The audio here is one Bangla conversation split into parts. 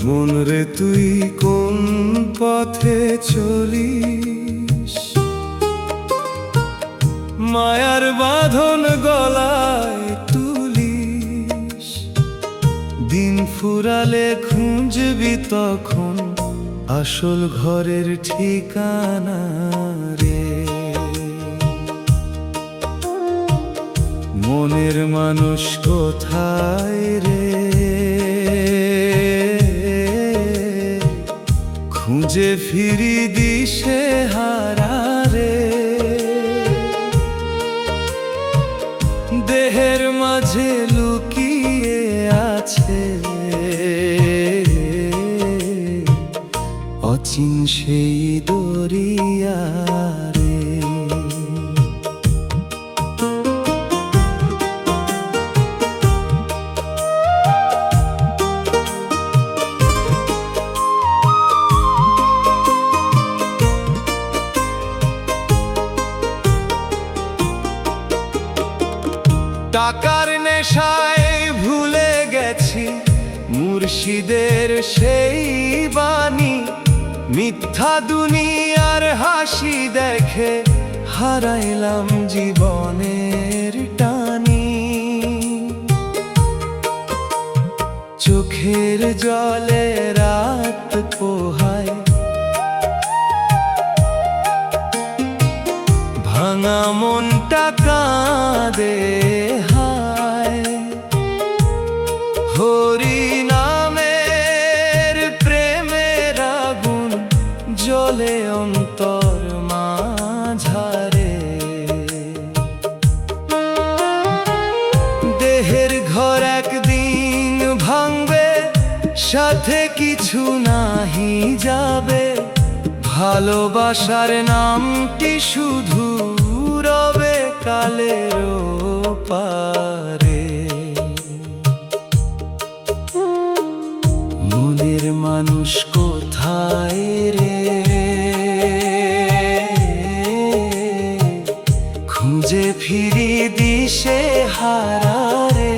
মন রে তুই কোন পথে চলিস, মায়ার বাঁধন গলায় তুলিস। দিন ফুরালে খুঁজবি তখন আসল ঘরের ঠিকানা রে। মনের মানুষ কোথায় রে, খুঁজে ফিরি দিশে হারা রে। দেহের মাঝে লুকিয়ে আছে অচিন সেই দরিয়া রে। টাকার নেশায় ভুলে গেছি মুর্শিদের সেই বাণী। মিথ্যা দুনিয়ার হাসি দেখে হারাইলাম জীবনের টানি। চোখের জলে রাত পোহায়, ভাঙা মনটা কাঁদে হায়। হরি নামের প্রেমের আগুন জ্বলে অন্তর মাঝারে। দেহের ঘর একদিন ভাঙবে, সাথে কিছু নাহি যাবে। ভালোবাসার নামটি শুধু রবে কালের পারে। মনের মানুষ কোথায় রে, খুঁজে ফিরি দিশে হারা রে।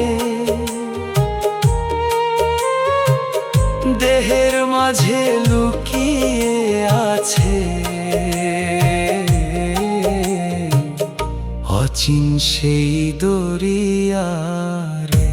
দেহের মাঝে লুকিয়ে আছে অচিন সেই দরিয়া রে।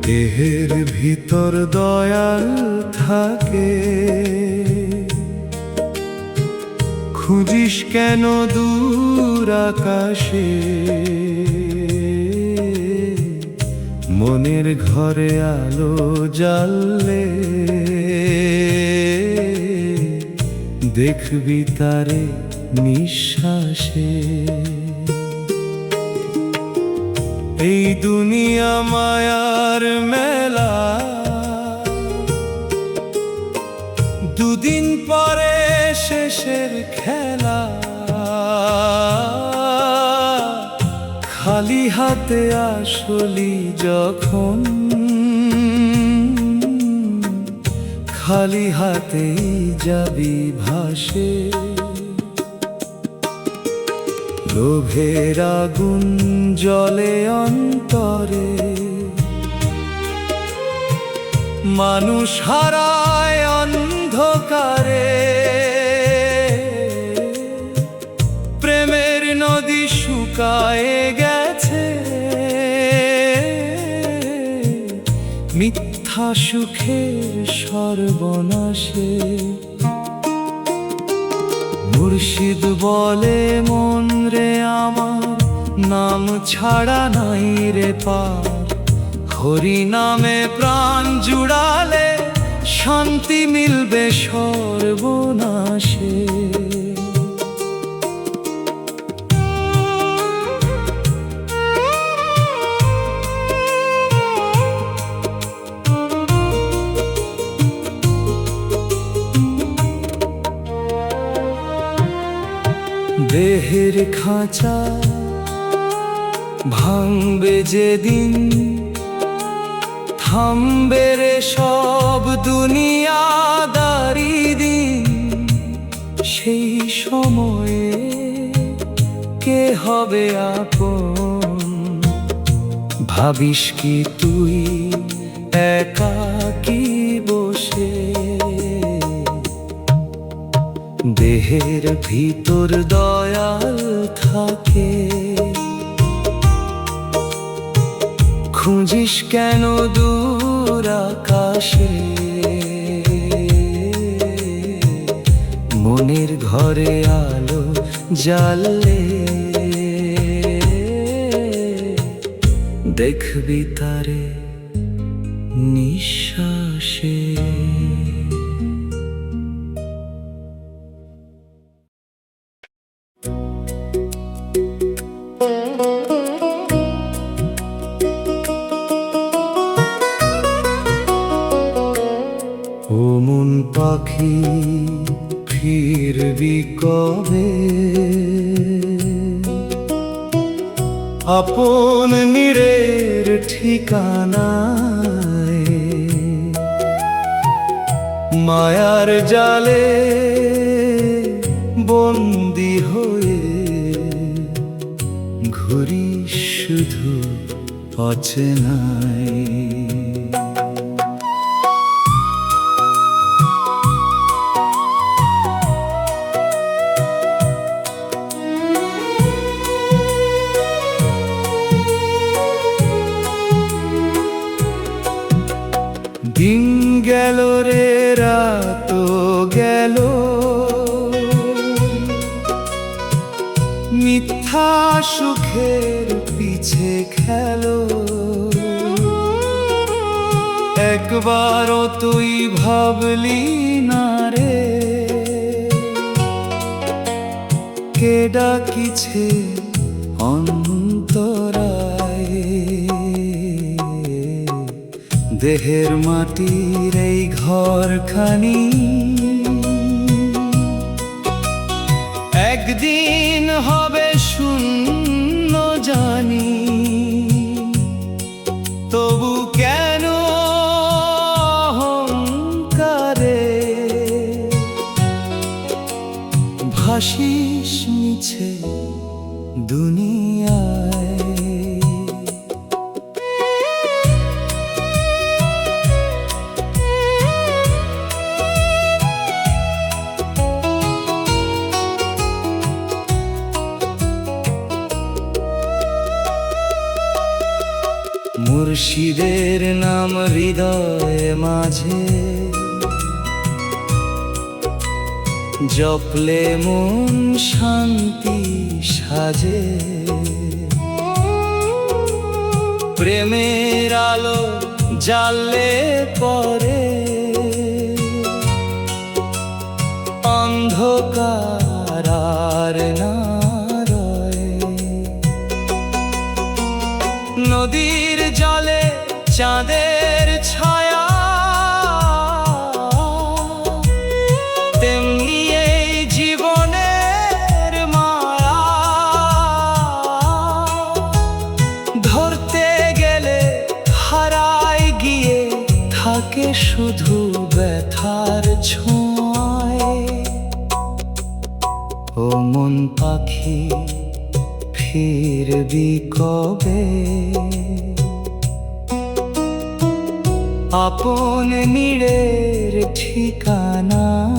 দেহের ভিতর দয়াল থাকে, খুঁজিস কেন দূর আকাশে। মনের ঘরে আলো জ্বাললে দেখবি তারে নিঃশ্বাসে। এই দুনিয়া মায়ার মেলা, দুদিন পরে শেষের খেলা। খালি হাতে আসলি যখন, খালি হাতেই যাবি ভাসে। লোভের আগুন জ্বলে অন্তরে, মানুষ হারায় অন্ধকারে। প্রেমের নদী শুকায় গেছে, মিথ্যা সুখের সর্বনাশে। মুর্শিদ বলে মন রে আমার, নাম ছাড়া নাই রে পার। হরি নামে প্রাণ জুড়ালে শান্তি মিলবে সর্বনাশে। দেহের খাঁচা ভাঙবে যেদিন থামবে রে সব দুনিয়াদারি দিন, সেই সময়ে কে হবে আপন? ভাবিস কি তুই একাকী বসে, দেহের ভিতর দয়াল থাকে? খুঁজিস কেন দূর আকাশে, মনের ঘরে আলো জ্বাললে দেখবি তারে নিঃশ্বাসে। ও মন পাখি ফিরবি কবে, আপন নীড়ের ঠিকানায়? মায়ার জালে বন্দি হয়ে ঘুরি শুধু অচেনায়। দিন গেল রে রাত গেল, মিথ্যা সুখের পিছে খেলো। একবারও তুই ভাবলি না রে, কে ডাকিছে অন্তরায়? দেহের মাটির এই ঘরখানি একদিন হবে শূন্য জানি, তবু কেন অহংকারে ভাসিস মিছে দুনিয়ায়? মুর্শিদের নাম হৃদয় মাঝে জপলে মন শান্তি সাজে। প্রেমের আলো জ্বাললে পরে অন্ধকার আর না রয়। নদীর জলে চাঁদের ছায়া, তেমনি এই জীবনের মায়া। ধরতে গেলে হারায় গিয়ে থাকে শুধু ব্যথার ছোঁয়ায়। ও মন পাখি ফিরবি কবে, আপন নীড়ের ঠিকানায়?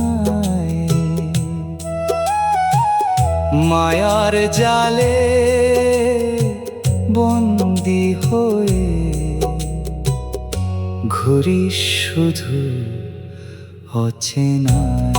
মায়ার জালে বন্দি হয়ে ঘুরি শুধু অচেনায়।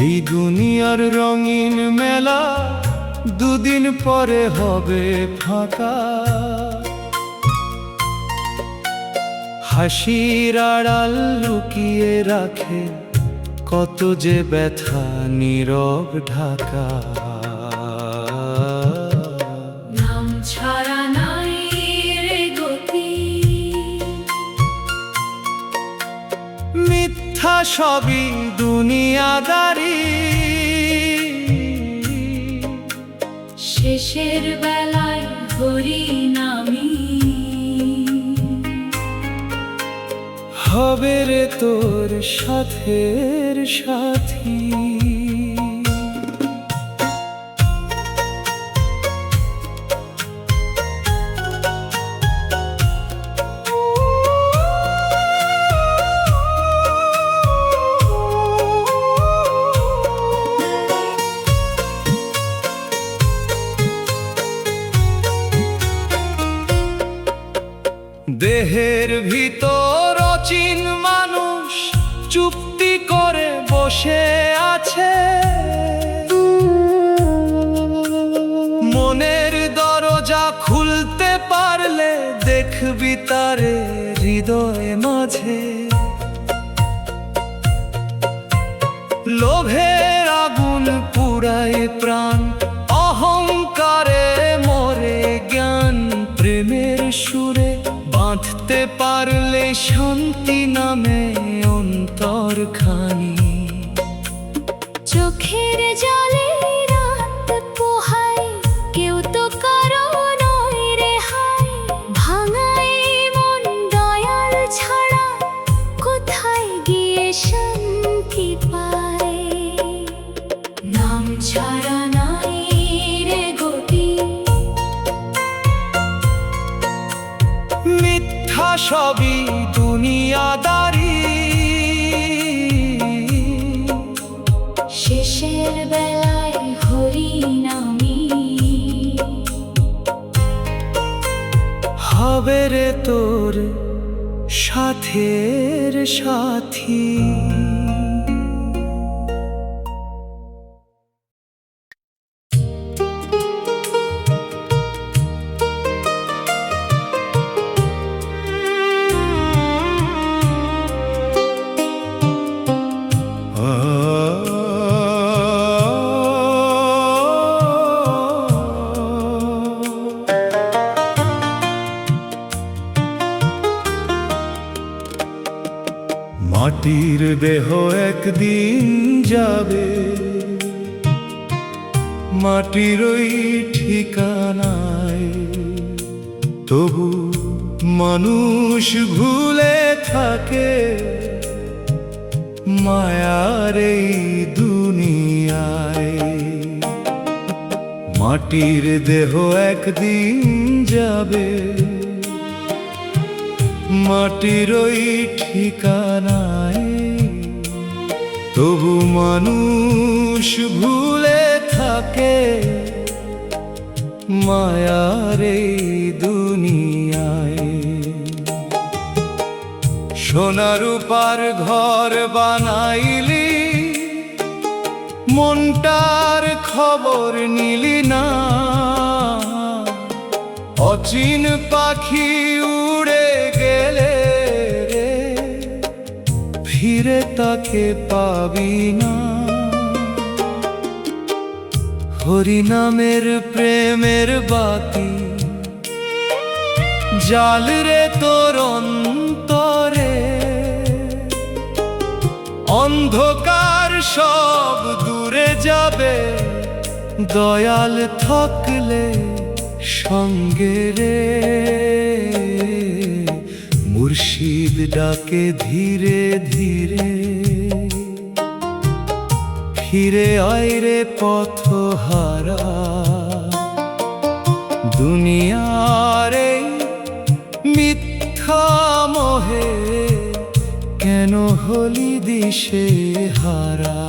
এই দুনিয়ার রঙিন মেলা দুদিন পরে হবে ফাঁকা। হাসির আড়াল লুকিয়ে রাখে কত যে ব্যথা নীরব ঢাকা। নাম ছাড়া নাই রে গতি, মিথ্যা সবই দুনিয়াদারি। শেষের বেলায় হরি নামি, হবে রে তোর সাথের সাথী। দেহের ভিতর অচিন মানুষ চুপটি করে বসে আছে। মনের দরজা খুলতে পারলে দেখবি তারে হৃদয় মাঝে। লোভের আগুন পুরায় প্রাণ, অহংকারে মরে জ্ঞান। প্রেমের সুরে বাঁধতে পারলে শান্তি নামে অন্তরখানি। চোখের জলে রাত পোহায়, কেউ তো কারো নয় রেহাই। ভাঙায় মন দয়াল ছাড়া কোথায় গিয়ে শান্তি পায়। নাম ছাড়া নাই রে গতি, মিথ্যা সবই দুনিয়াদারি। শেষের বেলায় হরি নামি, হবে রে তোর সাথের সাথী। মাটির দেহ একদিন যাবে, মাটির ওই ঠিকানায়। তবু মানুষ ভুলে থাকে মায়ার এই দুনিয়ায়। মাটির দেহ একদিন যাবে, মাটির ওই ঠিকানায়। তবু মানুষ ভুলে থাকে মায়ার এই দুনিয়ায়। সোনা রূপার ঘর বানাইলি, মনটার খবর নিলি না। অচিন পাখি উড়ে গেলে রে, ফিরে তাকে পাবি না। হরিনামের প্রেমের বাতি জাল রে তোর অন্তরে। অন্ধকার সব দূরে যাবে, দয়াল থাকলে সঙ্গে রে। মুর্শিদ ডাকে ধীরে ধীরে, ফিরে আয় রে পথহারা। দুনিয়ার এই মিথ্যা মোহে কেন হলি দিশে হারা।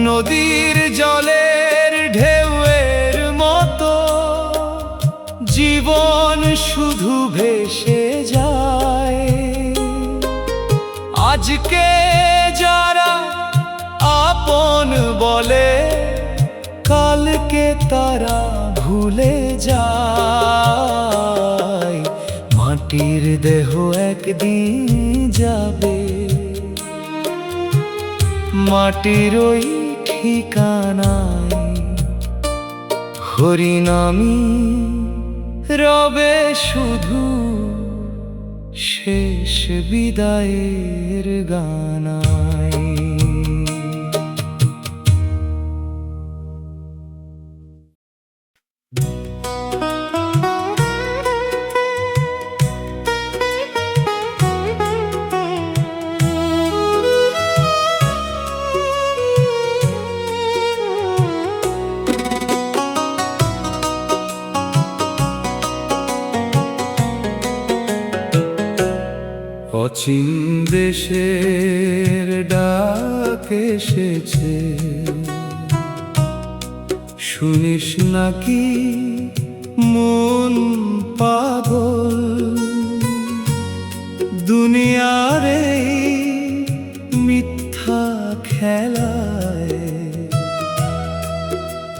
নদীর জলের ঢেউয়ের মতো জীবন শুধু ভেসে যায়। আজকে যারা আপন বলে কালকে তারা ভুলে যায়। মাটির দেহ একদিন যাবে, মাটির ওই ঠিকানায় হরিনামী রবে শুধু শেষ বিদায়ের গানায়। অচিন দেশের ডাক এসেছে, শুনিস নাকি মন পাগল? দুনিয়ার এই মিথ্যা খেলায়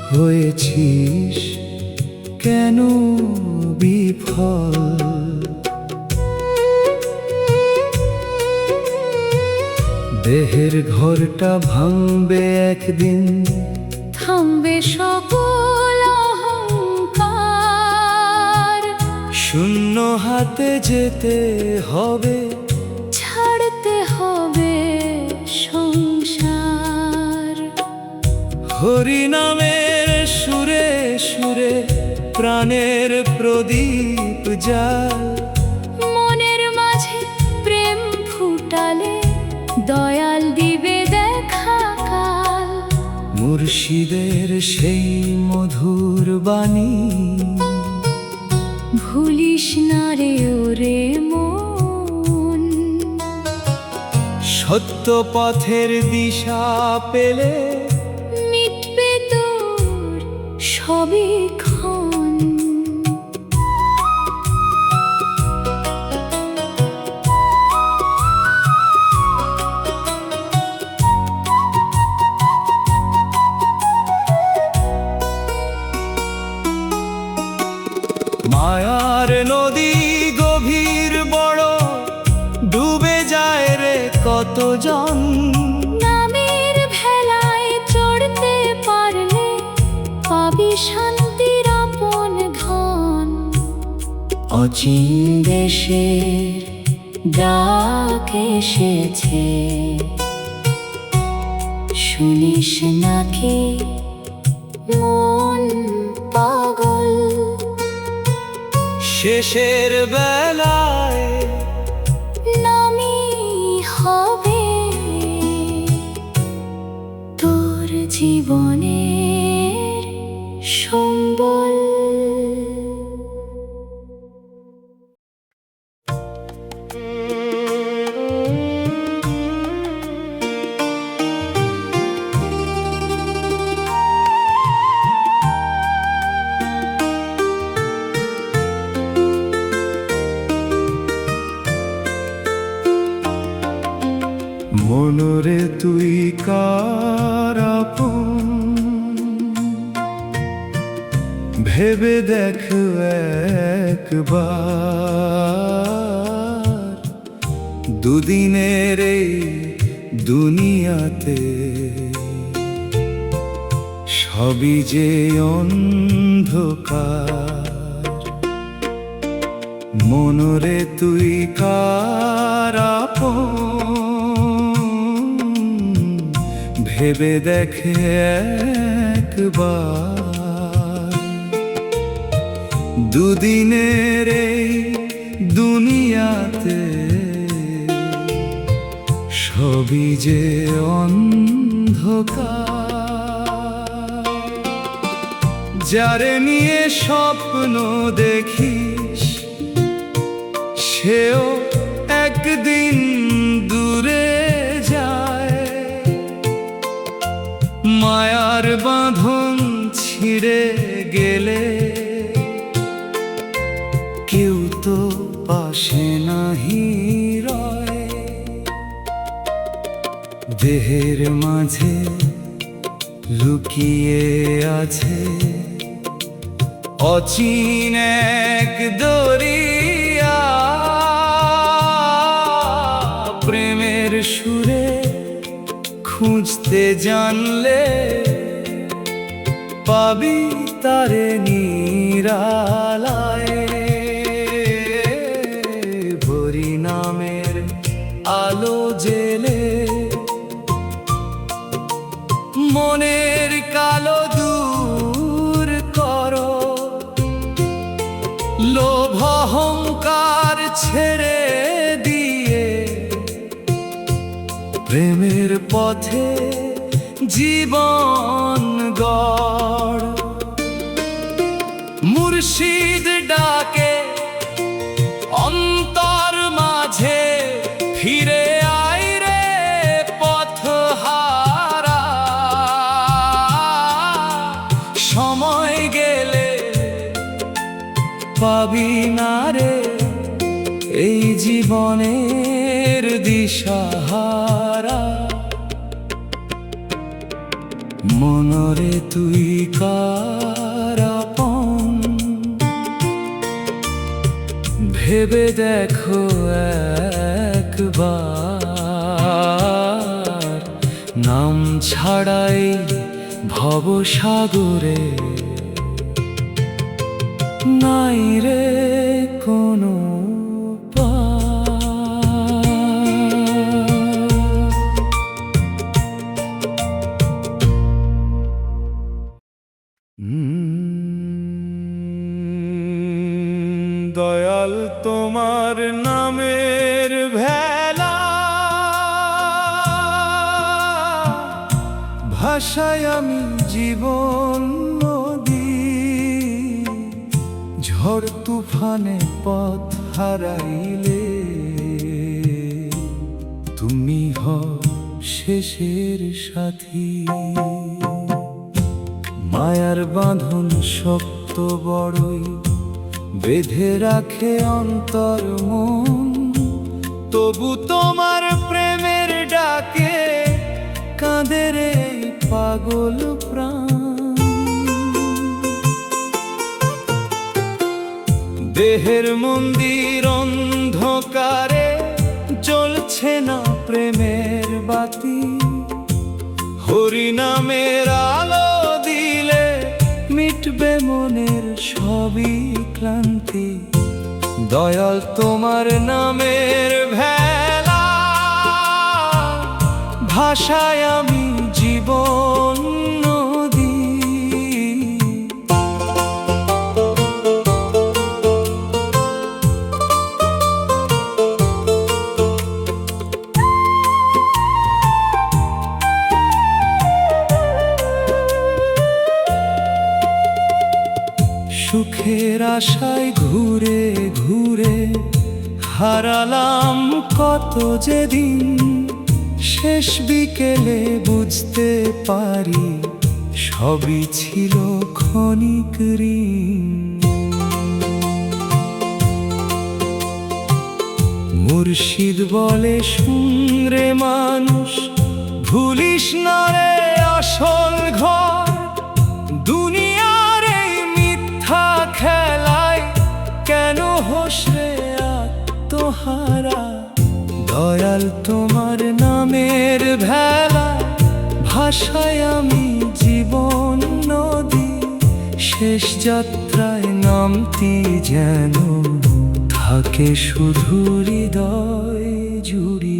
হয়েছিস কেন বিফল? দেহের ঘরটা ভাঙবে একদিন, থামবে সকল অহংকার। শূন্য হাতে যেতে হবে, ছাড়তে হবে সংসার। হরিনামের সুরে সুরে প্রাণের প্রদীপ জাল। মনের মাঝে প্রেম ফুটালে দয়াল দিবে দেখা কাল। মুর্শিদের সেই মধুর বাণী ভুলিস না রে ওরে মন। সত্য পথের দিশা পেলে মিটবে তোর সবই ক্ষণ। মায়ার নদী গভীর বড়, ডুবে যায় রে কতজন। নামের ভেলায় চড়তে পারলে পাবি শান্তির আপন ধন। অচিন দেশের ডাক এসেছে, শুনিস নাকি মন পাগল? শেষের বেলায় নামি হবে তোর জীবনের সম্বল। মনরে তুই কার আপন, ভেবে দেখ একবার। দুদিনের এই দুনিয়াতে সবই যে অন্ধকার। মনরে তুই কার আপন, ভেবে দেখে একবার। দুদিনের এই দুনিয়াতে সবই যে অন্ধকার। যারে নিয়ে স্বপ্ন দেখিস সেও একদিন দূরে যায়। মায়ার বাঁধন ছিঁড়ে গেলে আসে নাহি রয়, দেহের মাঝে লুকিয়ে আছে অচিন এক দরিয়া। প্রেমের সুরে খুঁজতে জানলে পাবি তারে নিরালায়। হরি নামের আলো জেলে মনের কালো দূর করো, লোভ অহংকার ছেড়ে দিয়ে প্রেমের পথে জীবন গড়। মুর্শিদ ডাকে অন্তর মাঝে, ফিরে আয় রে পথহারা। সময় গেলে পাবি না রে এই জীবনের দিশাহারা। মনরে তুই কার আপন, ভেবে দেখো একবার। নাম ছাড়াই ভবসাগরে নাই রে কোনো দয়াল তোমার নামের ভেলা, ভাষায় আমি জীবন নদী। ঝড় তুফানে পথ হারাইলে তুমি হও শেষের সাথী। মায়ার বাঁধন শক্ত বড়ই, বেঁধে রাখে অন্তর মন। তবু তোমার প্রেমের ডাকে কাঁদে রে পাগল প্রাণ। দেহের মন্দির অন্ধকারে জ্বলছে না প্রেমের বাতি। হরি নামের আলো দিলে মিটবে মনের সবই ক্লান্তি। দয়াল তোমার নামের ভেলা, ভাষায় আমি জীবন নদী। সুখের আশায় ঘুরে ঘুরে হারালাম কত যেদিন। শেষ বিকেলে বুঝতে পারি সবই ছিল ক্ষণিক ঋণ। মুর্শিদ বলে শুন রে মানুষ, ভুলিস না রে আসল ঘর। দুনিয়ার এই মিথ্যা খেলায় কেন হোস রে আত্মহারা। দয়াল তোমার নামের ভেলা, ভাষায় আমি জীবন নদী। শেষ যাত্রায় নামতি যেন থাকে শুধু হৃদয় জুড়ি।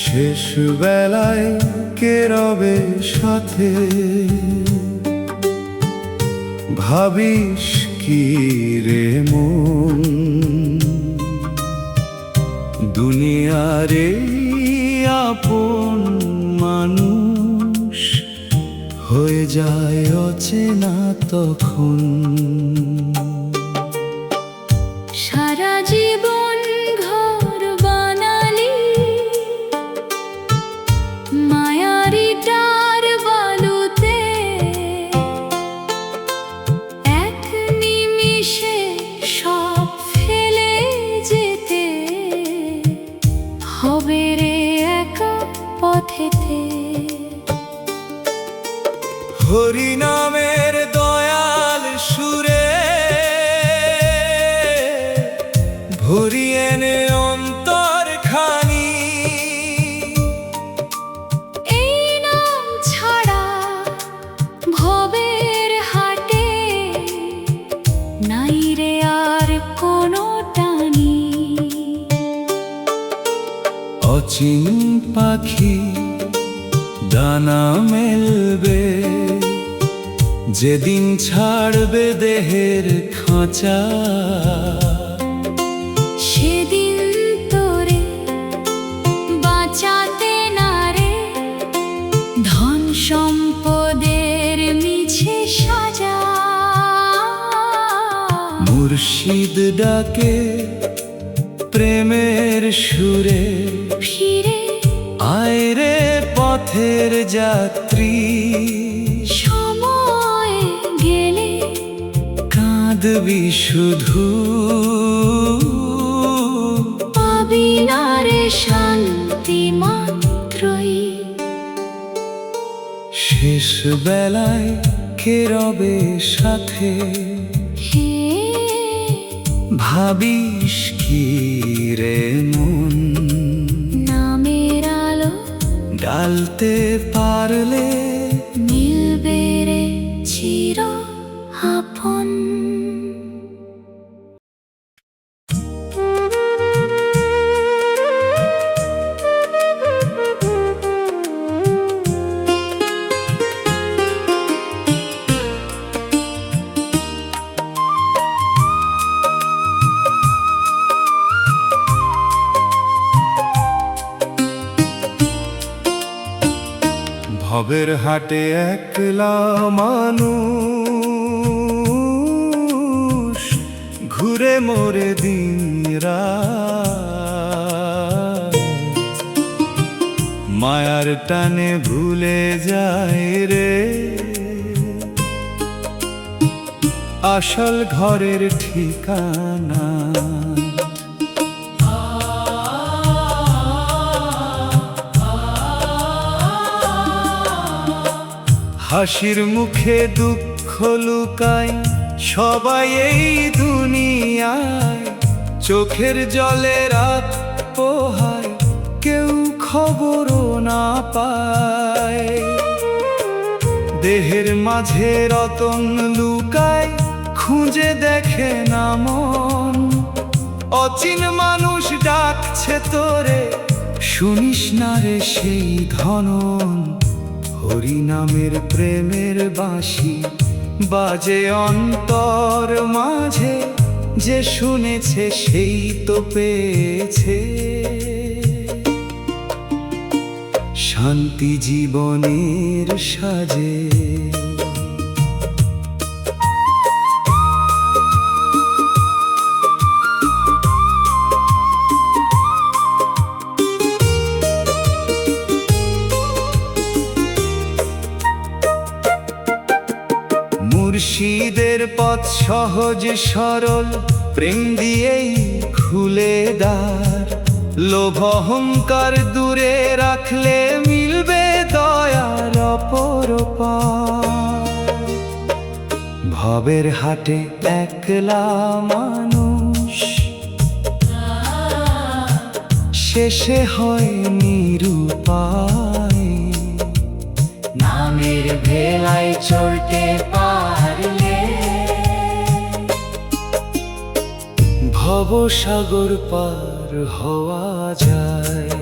শেষ বেলায় কে রবে সাথে, ভাবিস কি রে মন। দুনিয়ারে আপন মানুষ হয়ে যায় অচেনা তখন। সারা জীবন ঘর বানালি মায়ারি টার বালুতে, এক নিমিষে সব ফেলে যেতে হবে রে একা পথেতে। হরিনামের দয়াল সুরে ভরিয়ে নে অন্তর খানি, এই নাম ছাড়া ভবের হাটে নাই রে আর কোনো টানি। অচিন পাখি ডানা মেলবে যেদিন ছাড়বে দেহের খাঁচা, সেদিন তোরে বাঁচাতে না রে ধন সম্পদের মিছে সাজা। মুর্শিদ ডাকে প্রেমের সুরে ফিরে আয় রে পথের যাত্রী, সময় গেলে কাঁদবি শুধু পাবি না রে শান্তি মাত্রই। শেষ বেলায় কে রবে সাথে হে ভাবিস কি রে মন, নামের আলো ডালতে পারলে মিলবে রে চির আপন। ভবের হাটে একলা মানুষ ঘুরে মোরে দিন রাত, মায়ার টানে ভুলে যায় রে আসল ঘরের ঠিকানা। হাসির মুখে দুঃখ লুকায় সবাই এই দুনিয়ায়, চোখের জলে রাত পোহায় কেউ খবরও না পায়। দেহের মাঝে রতন লুকায় খুঁজে দেখে না মন, অচিন মানুষ ডাকছে তোরে শুনিস না রে সেই ধনন। হরিনামের প্রেমের বাঁশি বাজে অন্তর মাঝে, যে শুনেছে সেই তো পেয়েছে শান্তি জীবনের সাজে। মুর্শিদের পথ সহজ সরল প্রেম দিয়েই খুলে দ্বার, লোভ অহংকার দূরে রাখলে মিলবে দয়ার অপরপার। ভবের হাটে একলা মানুষ শেষে হয় নিরুপায়, নামের ভেলায় চলতে পারলে ভবসাগর পার হওয়া যায়।